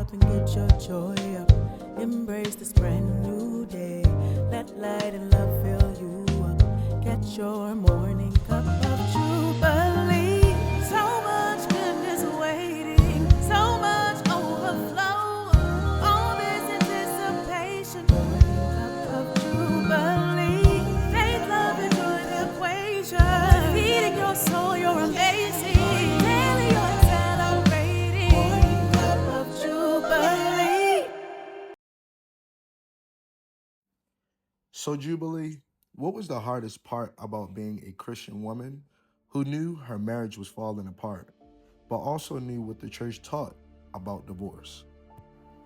up and get your joy up. Embrace this brand new day. Let light and love fill you up. Get your morning cup of Jubilee. So much goodness waiting, so much overflow. All this anticipation. Morning cup of Jubilee. Faith, love, and joy, the equation. Feeding your soul, you're amazing. Daily you're celebrating. Morning cup of Jubilee. So, Jubilee, what was the hardest part about being a Christian woman who knew her marriage was falling apart, but also knew what the church taught about divorce?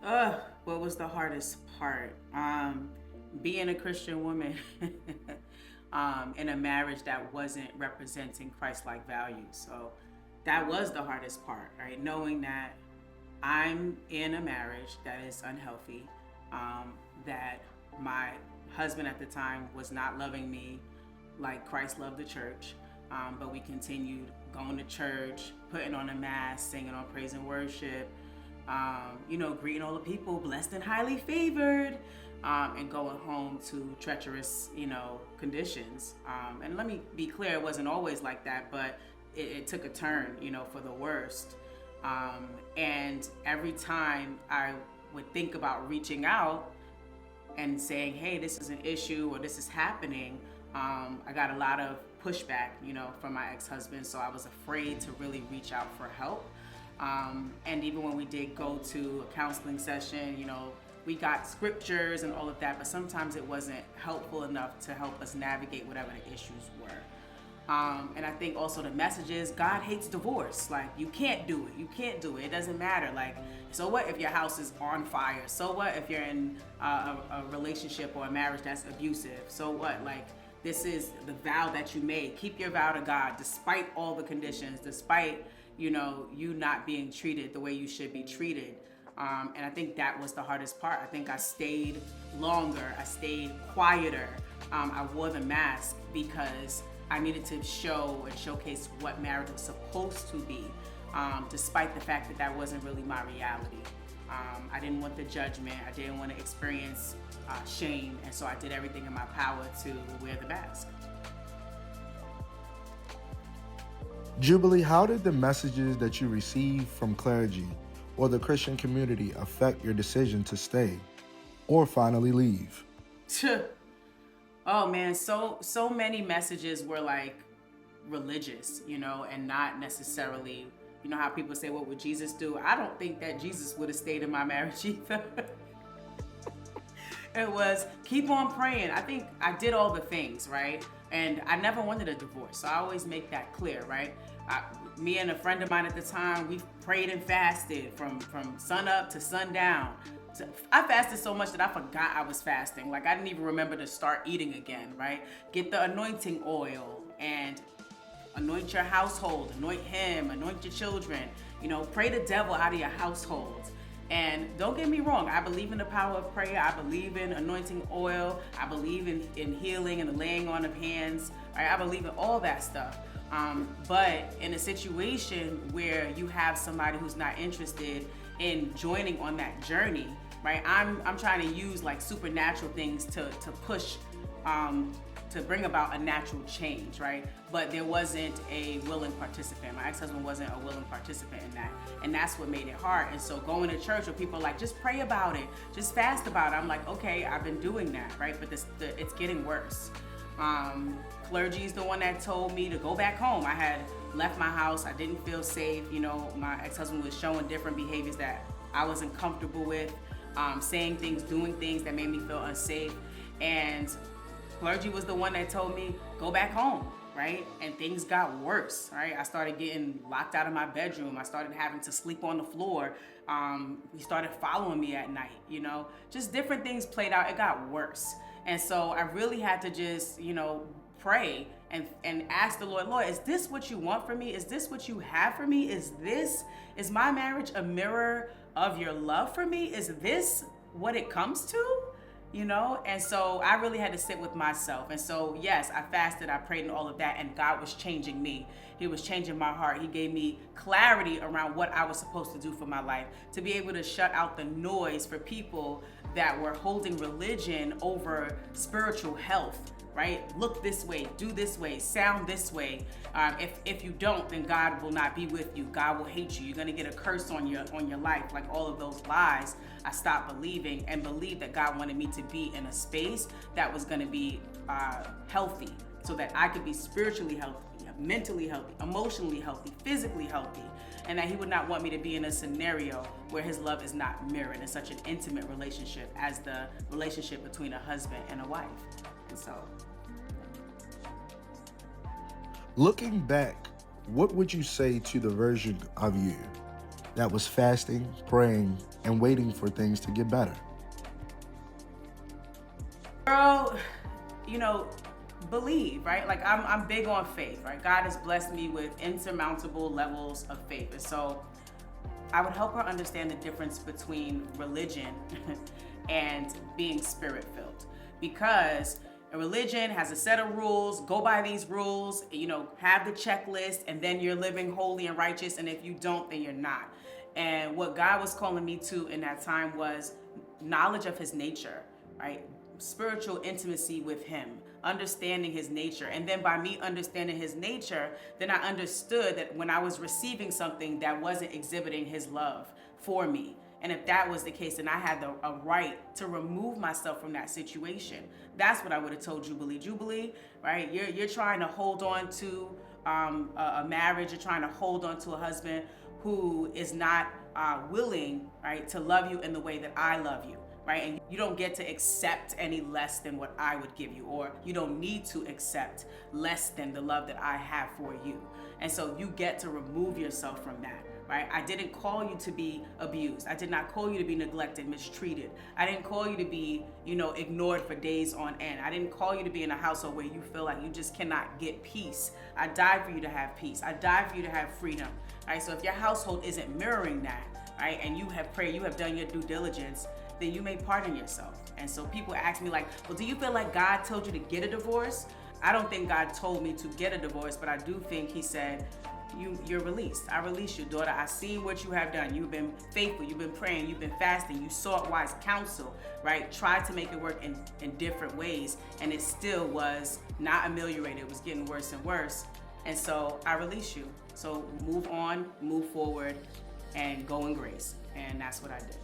What was the hardest part? Being a Christian woman in a marriage that wasn't representing Christ-like values. So that was the hardest part, right? Knowing that I'm in a marriage that is unhealthy, that my husband at the time was not loving me like Christ loved the church, but we continued going to church, putting on a mask, singing on praise and worship, greeting all the people, blessed and highly favored, and going home to treacherous, conditions. And let me be clear, it wasn't always like that, but it took a turn, for the worst. And every time I would think about reaching out and saying, hey, this is an issue or this is happening, I got a lot of pushback, from my ex-husband. So I was afraid to really reach out for help. And even when we did go to a counseling session, we got scriptures and all of that, but sometimes it wasn't helpful enough to help us navigate whatever the issues were. And I think also the message is God hates divorce. Like, you can't do it. You can't do it. It doesn't matter. Like, so what if your house is on fire? So what if you're in a relationship or a marriage that's abusive? So what? Like, this is the vow that you made. Keep your vow to God despite all the conditions, despite, you not being treated the way you should be treated. And I think that was the hardest part. I think I stayed longer. I stayed quieter. I wore the mask because I needed to show and showcase what marriage was supposed to be, despite the fact that that wasn't really my reality. I didn't want the judgment. I didn't want to experience shame. And so I did everything in my power to wear the mask. Jubilee, how did the messages that you received from clergy or the Christian community affect your decision to stay or finally leave? Oh man, so many messages were like religious, and not necessarily, how people say, what would Jesus do? I don't think that Jesus would have stayed in my marriage either. It was keep on praying. I think I did all the things, right? And I never wanted a divorce. So I always make that clear, right? Me and a friend of mine at the time, we prayed and fasted from sun up to sundown. I fasted so much that I forgot I was fasting. Like, I didn't even remember to start eating again, right? Get the anointing oil and anoint your household, anoint him, anoint your children, pray the devil out of your household. And don't get me wrong, I believe in the power of prayer. I believe in anointing oil. I believe in healing and the laying on of hands, right? I believe in all that stuff. But in a situation where you have somebody who's not interested in joining on that journey, right? I'm trying to use like supernatural things to push, to bring about a natural change, right? But there wasn't a willing participant. My ex-husband wasn't a willing participant in that. And that's what made it hard. And so going to church where people are like, just pray about it, just fast about it. I'm like, okay, I've been doing that, right? But it's getting worse. Clergy is the one that told me to go back home. I had left my house. I didn't feel safe. My ex-husband was showing different behaviors that I wasn't comfortable with, saying things, doing things that made me feel unsafe. And clergy was the one that told me, go back home, right? And things got worse, right? I started getting locked out of my bedroom. I started having to sleep on the floor. He started following me at night, just different things played out. It got worse. And so I really had to just, pray and ask the Lord, is this what you want for me? Is this what you have for me? Is my marriage a mirror of your love for me? Is this what it comes to? you know? And so I really had to sit with myself. And so, yes, I fasted, I prayed, and all of that, and God was changing me. He was changing my heart. He gave me clarity around what I was supposed to do for my life, to be able to shut out the noise for people that were holding religion over spiritual health. Right? Look this way, do this way, sound this way. If you don't, then God will not be with you. God will hate you. You're gonna get a curse on your life. Like all of those lies, I stopped believing and believed that God wanted me to be in a space that was gonna be healthy, so that I could be spiritually healthy, mentally healthy, emotionally healthy, physically healthy, and that He would not want me to be in a scenario where His love is not mirrored in such an intimate relationship as the relationship between a husband and a wife. So, Looking back, what would you say to the version of you that was fasting, praying, and waiting for things to get better? girl, you know, believe, right? Like I'm big on faith, right? God has blessed me with insurmountable levels of faith. And so I would help her understand the difference between religion and being spirit filled. Because a religion has a set of rules, go by these rules, you know, have the checklist, and then you're living holy and righteous. And if you don't, then you're not. And what God was calling me to in that time was knowledge of His nature, right? Spiritual intimacy with Him, understanding His nature. And then by me understanding His nature, then I understood that when I was receiving something that wasn't exhibiting His love for me, and if that was the case, then I had a right to remove myself from that situation. That's what I would have told Jubilee. Jubilee, right? You're trying to hold on to a marriage. You're trying to hold on to a husband who is not willing, right, to love you in the way that I love you. Right? And you don't get to accept any less than what I would give you, or you don't need to accept less than the love that I have for you. And so you get to remove yourself from that, right? I didn't call you to be abused. I did not call you to be neglected, mistreated. I didn't call you to be, you know, ignored for days on end. I didn't call you to be in a household where you feel like you just cannot get peace. I died for you to have peace. I died for you to have freedom, right? So if your household isn't mirroring that, right, and you have prayed, you have done your due diligence, then you may pardon yourself. And so people ask me like, well, do you feel like God told you to get a divorce? I don't think God told me to get a divorce, but I do think He said, you're released. I release you, daughter. I see what you have done. You've been faithful. You've been praying. You've been fasting. You sought wise counsel, right? Tried to make it work in different ways, and it still was not ameliorated. It was getting worse and worse. And so I release you. So move on, move forward, and go in grace. And that's what I did.